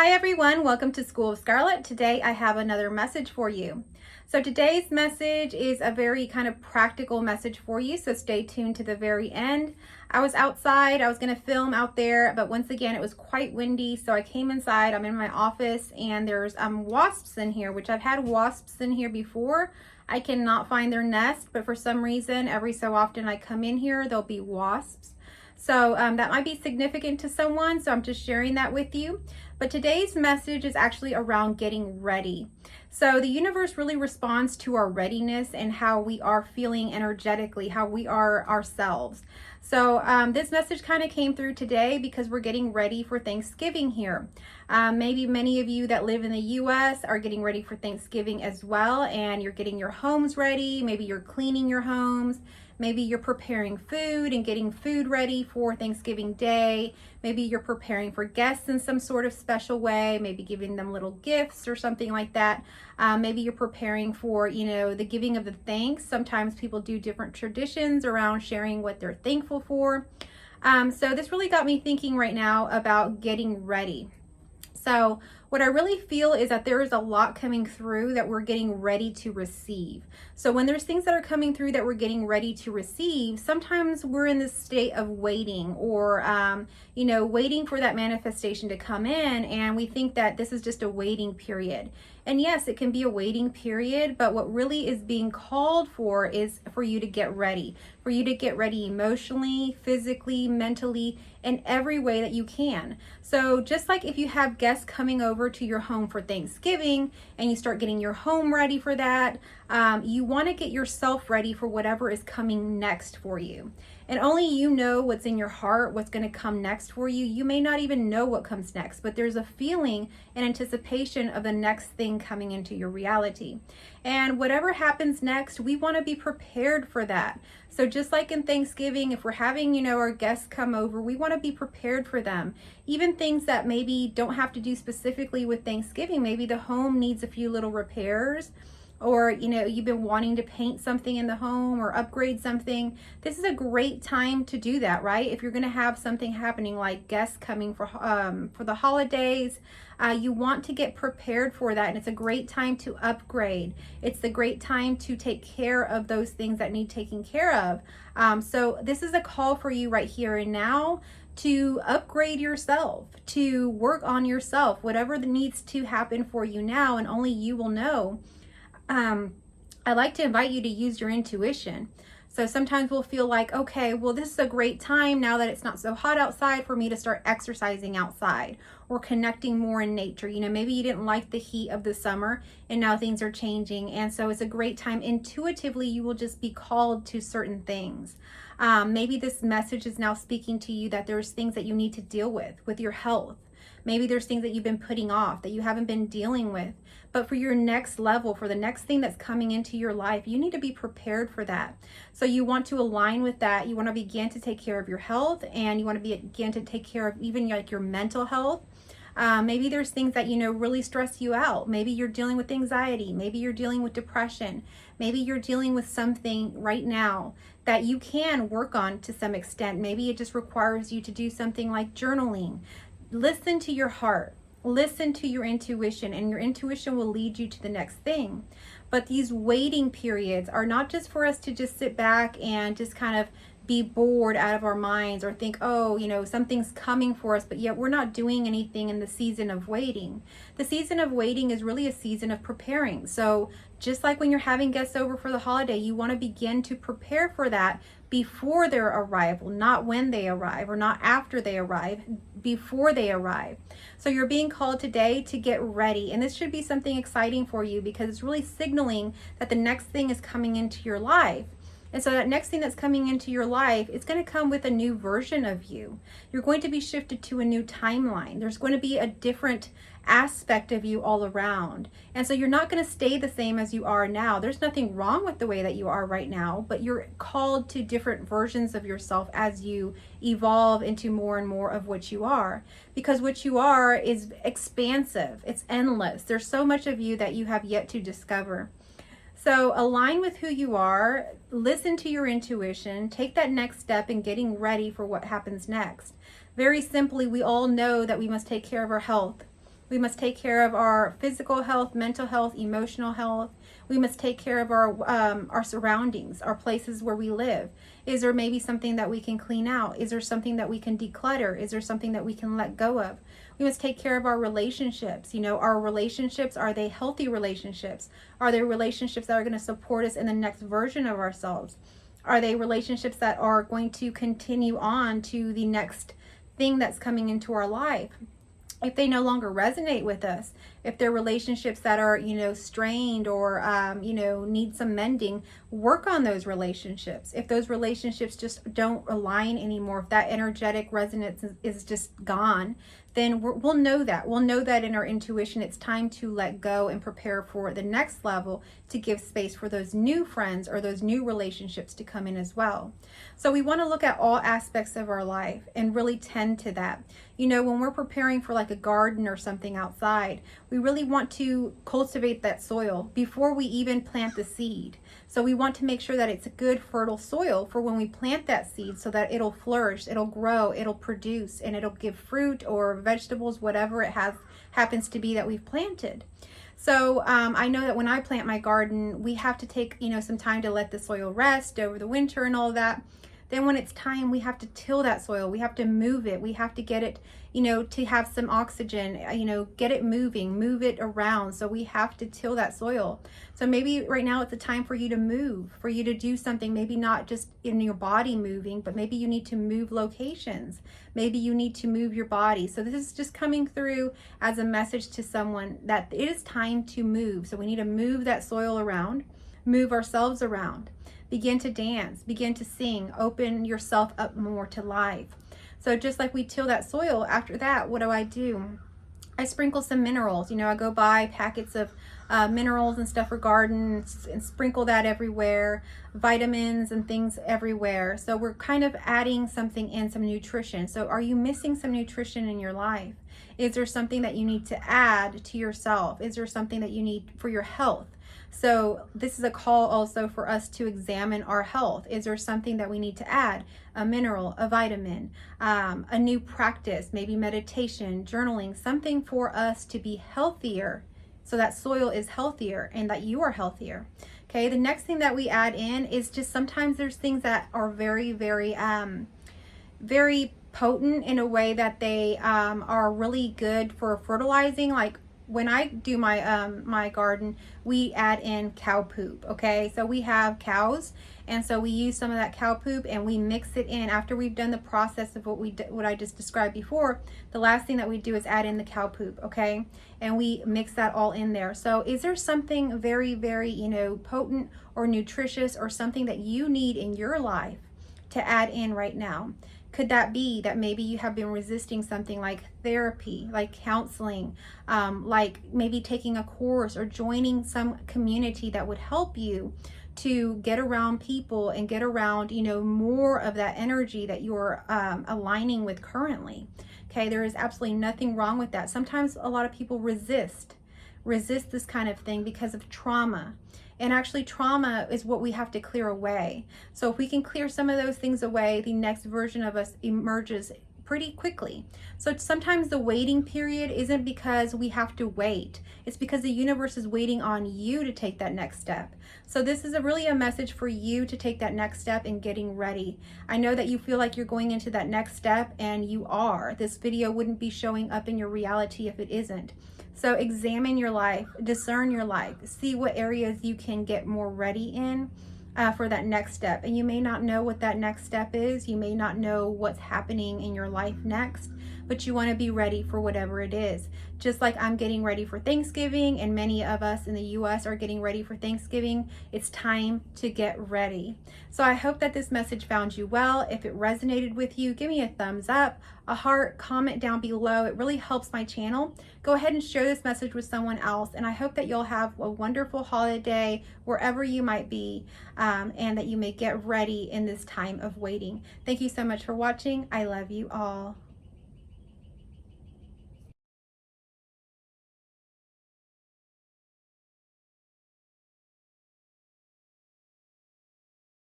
Hi everyone, welcome to School of Scarlet. Today I have another message for you. So today's message is a very kind of practical message for you, so stay tuned to the very end. I was outside, I was going to film out there, but once again it was quite windy, so I came inside. I'm in my office and there's wasps in here, which I've had wasps in here before. I cannot find their nest, but for some reason every so often I come in here, there'll be wasps. So that might be significant to someone, so I'm just sharing that with you. But today's message is actually around getting ready. So the universe really responds to our readiness and how we are feeling energetically, how we are ourselves. So this message kind of came through today because we're getting ready for Thanksgiving here. Maybe many of you that live in the US are getting ready for Thanksgiving as well, and you're getting your homes ready. Maybe you're cleaning your homes. Maybe you're preparing food and getting food ready for Thanksgiving Day. Maybe you're preparing for guests in some sort of special way, maybe giving them little gifts or something like that. Maybe you're preparing for, the giving of the thanks. Sometimes people do different traditions around sharing what they're thankful for. So this really got me thinking right now about getting ready. So what I really feel is that there is a lot coming through that we're getting ready to receive. So when there's things that are coming through that we're getting ready to receive, sometimes we're in this state of waiting or, waiting for that manifestation to come in. And we think that this is just a waiting period. And yes, it can be a waiting period, but what really is being called for is for you to get ready, for you to get ready emotionally, physically, mentally, in every way that you can. So just like if you have guests coming over to your home for Thanksgiving and you start getting your home ready for that, you want to get yourself ready for whatever is coming next for you. And only you know what's in your heart, what's going to come next for you. You may not even know what comes next, but there's a feeling and anticipation of the next thing coming into your reality. And whatever happens next, we want to be prepared for that. So just like in Thanksgiving, if we're having, our guests come over, we want to be prepared for them. Even things that maybe don't have to do specifically with Thanksgiving. Maybe the home needs a few little repairs, or you've been wanting to paint something in the home or upgrade something. This is a great time to do that, right? If you're going to have something happening like guests coming for the holidays, you want to get prepared for that, and it's a great time to upgrade. It's a great time to take care of those things that need taking care of. So this is a call for you right here and now to upgrade yourself, to work on yourself, whatever needs to happen for you now, and only you will know. I like to invite you to use your intuition. So sometimes we'll feel like, okay, well, this is a great time now that it's not so hot outside for me to start exercising outside or connecting more in nature. Maybe you didn't like the heat of the summer and now things are changing. And so it's a great time. Intuitively, you will just be called to certain things. Maybe this message is now speaking to you that there's things that you need to deal with your health. Maybe there's things that you've been putting off that you haven't been dealing with. But for your next level, for the next thing that's coming into your life, you need to be prepared for that. So you want to align with that. You want to begin to take care of your health, and you want to begin to take care of even like your mental health. Maybe there's things that, really stress you out. Maybe you're dealing with anxiety. Maybe you're dealing with depression. Maybe you're dealing with something right now that you can work on to some extent. Maybe it just requires you to do something like journaling. Listen to your heart. Listen to your intuition, and your intuition will lead you to the next thing. But these waiting periods are not just for us to just sit back and just kind of be bored out of our minds or think, oh, something's coming for us, but yet we're not doing anything in the season of waiting. The season of waiting is really a season of preparing. So just like when you're having guests over for the holiday, you want to begin to prepare for that before their arrival, not when they arrive or not after they arrive, before they arrive. So you're being called today to get ready. And this should be something exciting for you because it's really signaling that the next thing is coming into your life. And so that next thing that's coming into your life, it's going to come with a new version of you. You're going to be shifted to a new timeline. There's going to be a different aspect of you all around. And so you're not going to stay the same as you are now. There's nothing wrong with the way that you are right now, but you're called to different versions of yourself as you evolve into more and more of what you are. Because what you are is expansive. It's endless. There's so much of you that you have yet to discover. So align with who you are, listen to your intuition, take that next step in getting ready for what happens next. Very simply, we all know that we must take care of our health. We must take care of our physical health, mental health, emotional health. We must take care of our surroundings, our places where we live. Is there maybe something that we can clean out? Is there something that we can declutter? Is there something that we can let go of? We must take care of our relationships. You know, our relationships, are they healthy relationships? Are they relationships that are going to support us in the next version of ourselves? Are they relationships that are going to continue on to the next thing that's coming into our life? If they no longer resonate with us, if they're relationships that are, you know, strained or, you know, need some mending, work on those relationships. If those relationships just don't align anymore, if that energetic resonance is just gone, then we'll know that. We'll know that in our intuition. It's time to let go and prepare for the next level, to give space for those new friends or those new relationships to come in as well. So we want to look at all aspects of our life and really tend to that. You know, when we're preparing for like a garden or something outside, we really want to cultivate that soil before we even plant the seed. So we want to make sure that it's a good fertile soil for when we plant that seed, so that it'll flourish, it'll grow, it'll produce, and it'll give fruit or vegetables, whatever it happens to be that we've planted. So I know that when I plant my garden, we have to take, you know, some time to let the soil rest over the winter and all that. Then when it's time, we have to till that soil. We have to move it. We have to get it, you know, to have some oxygen, you know, get it moving, move it around. So we have to till that soil. So maybe right now it's a time for you to move, for you to do something, maybe not just in your body moving, but maybe you need to move locations. Maybe you need to move your body. So this is just coming through as a message to someone that it is time to move. So we need to move that soil around, move ourselves around. Begin to dance, begin to sing, open yourself up more to life. So just like we till that soil, after that, what do? I sprinkle some minerals. You know, I go buy packets of minerals and stuff for gardens and sprinkle that everywhere, vitamins and things everywhere. So we're kind of adding something in, some nutrition. So are you missing some nutrition in your life? Is there something that you need to add to yourself? Is there something that you need for your health? So this is a call also for us to examine our health. Is there something that we need to add? A mineral, a vitamin, a new practice, maybe meditation, journaling, something for us to be healthier, so that soil is healthier and that you are healthier. Okay, the next thing that we add in is just sometimes there's things that are very, very, very potent in a way that they are really good for fertilizing. Like when I do my my garden, we add in cow poop. Okay, so we have cows, and so we use some of that cow poop and we mix it in after we've done the process of what I just described before. The last thing that we do is add in the cow poop. Okay, and we mix that all in there. So is there something very, very, you know, potent or nutritious or something that you need in your life to add in right now? Could that be that maybe you have been resisting something like therapy, like counseling, like maybe taking a course or joining some community that would help you to get around people and get around, you know, more of that energy that you're aligning with currently. Okay, there is absolutely nothing wrong with that. Sometimes a lot of people resist this kind of thing because of trauma. And actually trauma is what we have to clear away. So if we can clear some of those things away, the next version of us emerges pretty quickly. So sometimes the waiting period isn't because we have to wait. It's because the universe is waiting on you to take that next step. So this is really a message for you to take that next step and getting ready. I know that you feel like you're going into that next step, and you are. This video wouldn't be showing up in your reality if it isn't. So examine your life, discern your life, see what areas you can get more ready in for that next step. And you may not know what that next step is. You may not know what's happening in your life next, but you want to be ready for whatever it is. Just like I'm getting ready for Thanksgiving, and many of us in the US are getting ready for Thanksgiving, it's time to get ready. So I hope that this message found you well. If it resonated with you, give me a thumbs up, a heart, comment down below. It really helps my channel. Go ahead and share this message with someone else, and I hope that you'll have a wonderful holiday wherever you might be, and that you may get ready in this time of waiting. Thank you so much for watching. I love you all.